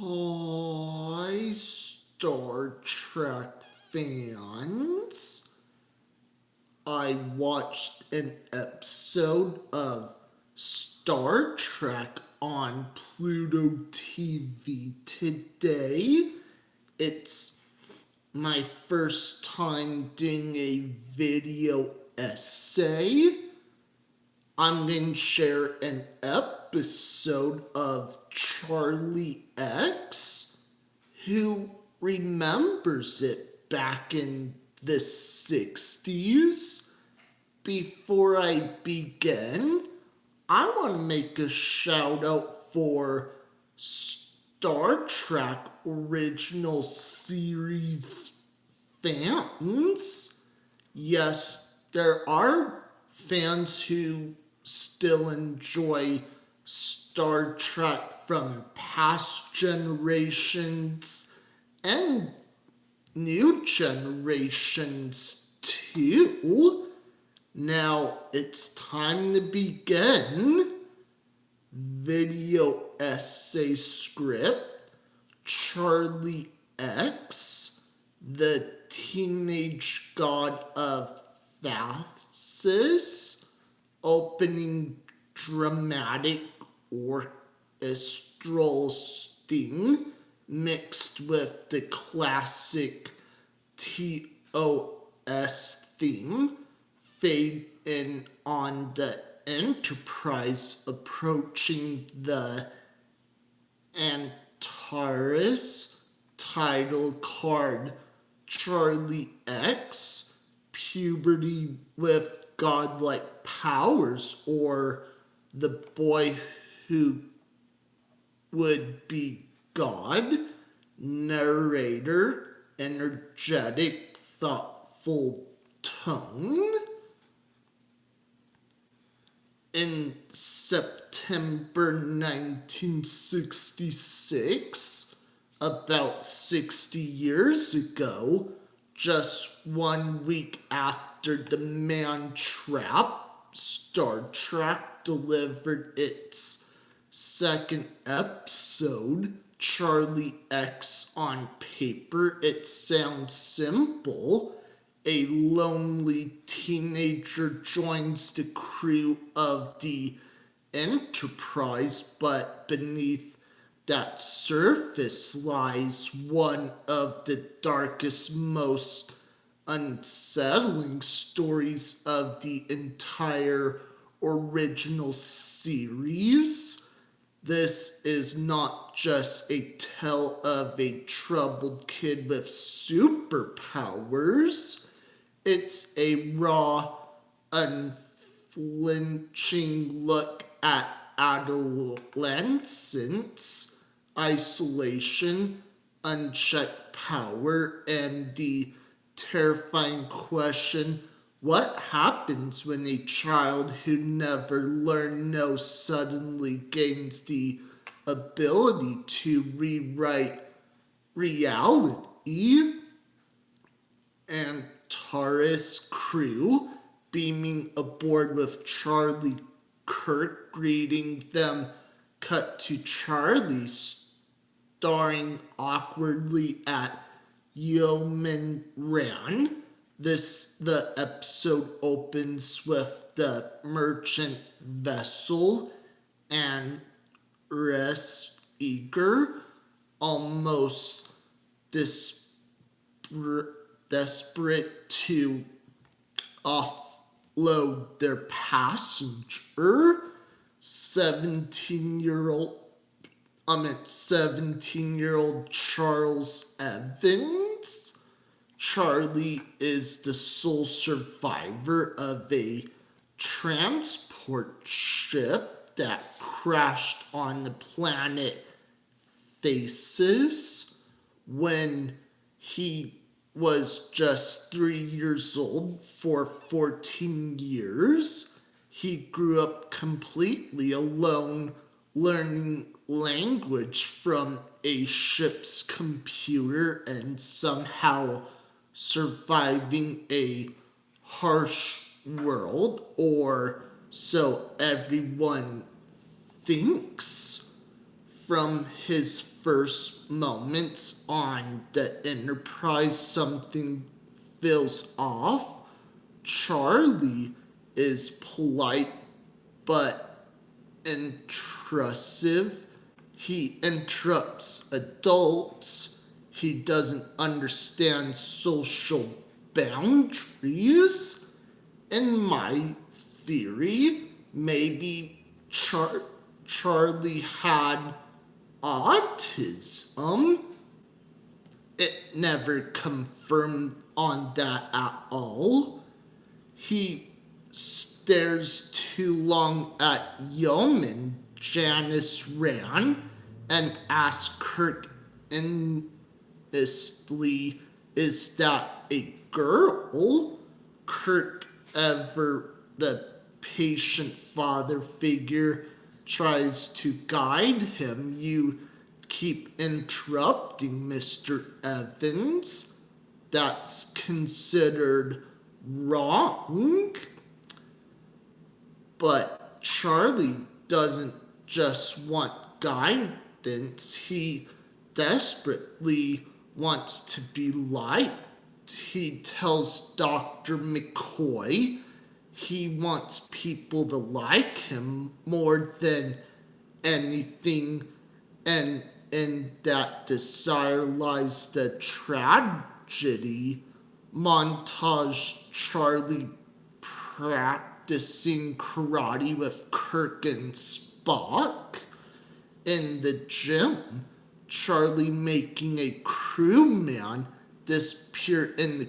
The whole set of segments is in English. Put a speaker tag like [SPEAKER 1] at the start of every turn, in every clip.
[SPEAKER 1] Hi, Star Trek fans. I watched an episode of Star Trek on Pluto TV today. It's my first time doing a video essay. I'm going to share an episode of Charlie X. Who remembers it back in the 60s? Before I begin, I want to make a shout out for Star Trek original series fans. Yes, there are fans who still enjoy Star Trek from past generations and new generations too. Now it's time to begin. Video essay script: Charlie X, the teenage god of Thasus, opening dramatic orchestral sting mixed with the classic TOS theme, fade in on the Enterprise approaching the Antares, title card Charlie X, puberty with godlike powers, or the boy who would be God, narrator, energetic, thoughtful tone. In September 1966, about 60 years ago, just 1 week after The Man Trap, Star Trek delivered its second episode, Charlie X. On paper, it sounds simple. A lonely teenager joins the crew of the Enterprise, but beneath that surface lies one of the darkest, most unsettling stories of the entire original series. This is not just a tale of a troubled kid with superpowers. It's a raw, unflinching look at adolescence, isolation, unchecked power, and the terrifying question: what happens when a child who never learned no suddenly gains the ability to rewrite reality? Antares crew beaming aboard with Charlie Kirk greeting them. Cut to Charlie staring awkwardly at Yeoman Ran. The episode opens with the merchant vessel and eager, almost desperate to offload their passenger, 17-year-old Charles Evans. Charlie is the sole survivor of a transport ship that crashed on the planet Thasus when he was just 3 years old. For 14 years, he grew up completely alone, learning language from a ship's computer and somehow surviving a harsh world, or so everyone thinks. from his first moments on the Enterprise, something feels off. Charlie is polite but intrusive. He interrupts adults. He doesn't understand social boundaries. In my theory, maybe Charlie had autism. It never confirmed on that at all. He stares too long at Yeoman, Janice Rand, and asks Kirk earnestly, "Is that a girl?" Kirk, ever the patient father figure, tries to guide him. "You keep interrupting, Mr. Evans. That's considered wrong." But Charlie doesn't just want guidance, he desperately wants to be liked. He tells Dr. McCoy he wants people to like him more than anything, and in that desire lies the tragedy. Montage Charlie practicing karate with Kirk and Spock. In the gym, Charlie making a crewman disappear in the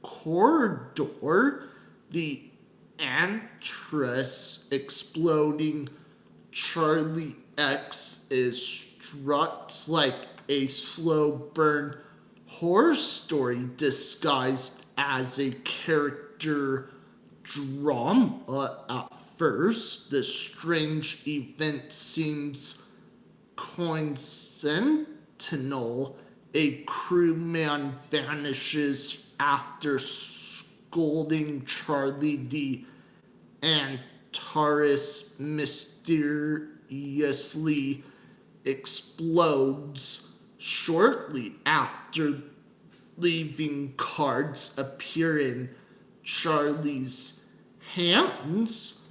[SPEAKER 1] corridor. The antress exploding. Charlie X is struck like a slow burn horror story disguised as a character drama. At first, the strange event seems coincidental. A crewman vanishes after scolding Charlie. The Antares mysteriously explodes shortly after. Leaving cards appear in Charlie's hands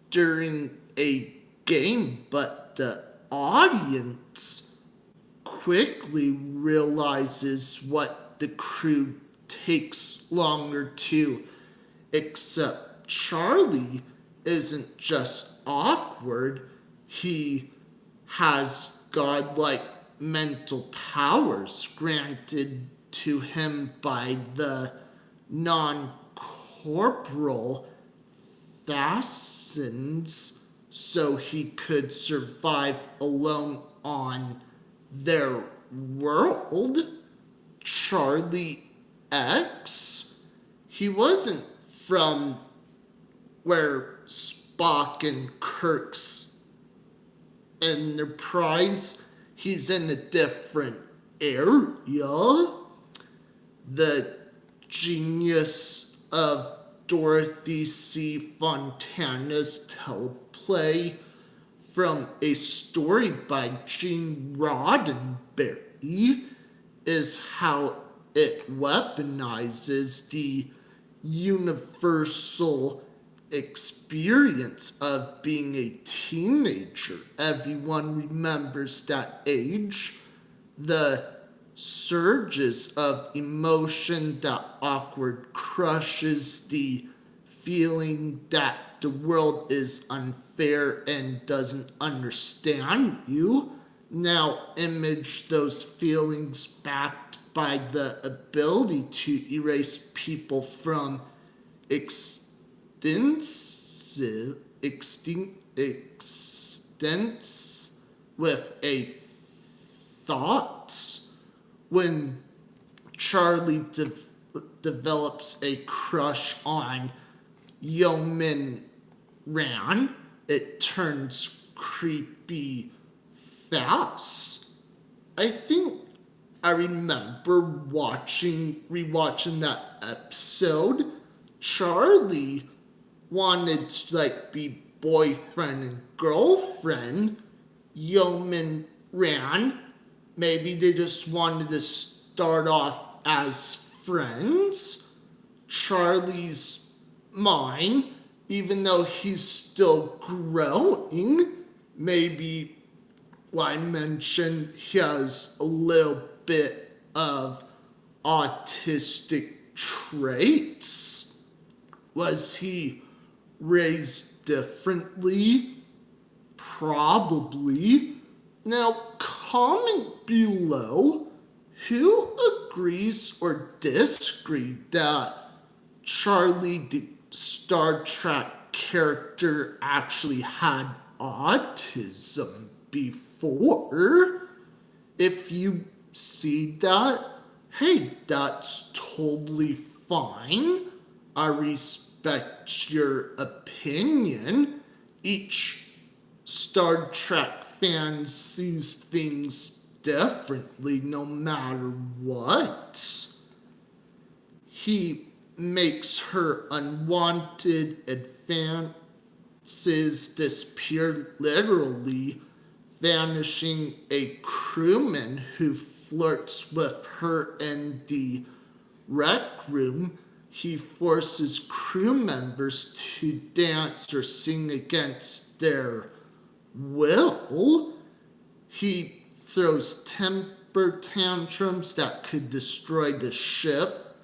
[SPEAKER 1] during a game, but the audience quickly realizes what the crew takes longer to accept. Charlie isn't just awkward, he has godlike mental powers granted to him by the non-corporal Thasans, so he could survive alone on their world. Charlie X, he wasn't from where Spock and Kirk's Enterprise. He's in a different area. The genius of Dorothy C. Fontana's teleplay from a story by Gene Roddenberry is how it weaponizes the universal experience of being a teenager. Everyone remembers that age. The surges of emotion, the awkward crushes, the feeling that the world is unfair and doesn't understand you. Now image those feelings backed by the ability to erase people from extents with a thought. When Charlie develops a crush on Yeoman Rand, it turns creepy fast. I think I remember rewatching that episode. Charlie wanted to be boyfriend and girlfriend Yeoman ran. Maybe they just wanted to start off as friends. Charlie's mind, even though he's still growing, maybe I mentioned he has a little bit of autistic traits. Was he raised differently? Probably. Now, comment below who agrees or disagrees that Charlie, the Star Trek character, actually had autism before. If you see that, hey, that's totally fine. I respect your opinion. Each Star Trek fan sees things differently no matter what. He makes her unwanted advances disappear, literally vanishing a crewman who flirts with her in the rec room. He forces crew members to dance or sing against their will. He throws temper tantrums that could destroy the ship.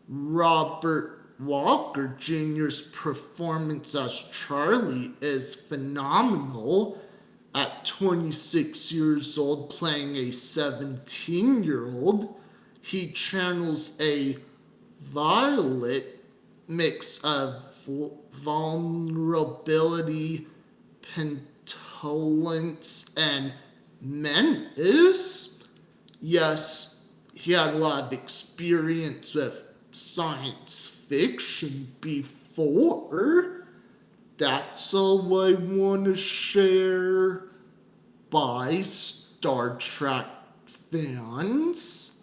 [SPEAKER 1] Robert Walker Jr.'s performance as Charlie is phenomenal. At 26 years old, playing a 17-year-old, he channels a violet mix of vulnerability, petulance, and menace. Yes, he had a lot of experience with science fiction before. That's all I want to share. Bye, Star Trek fans.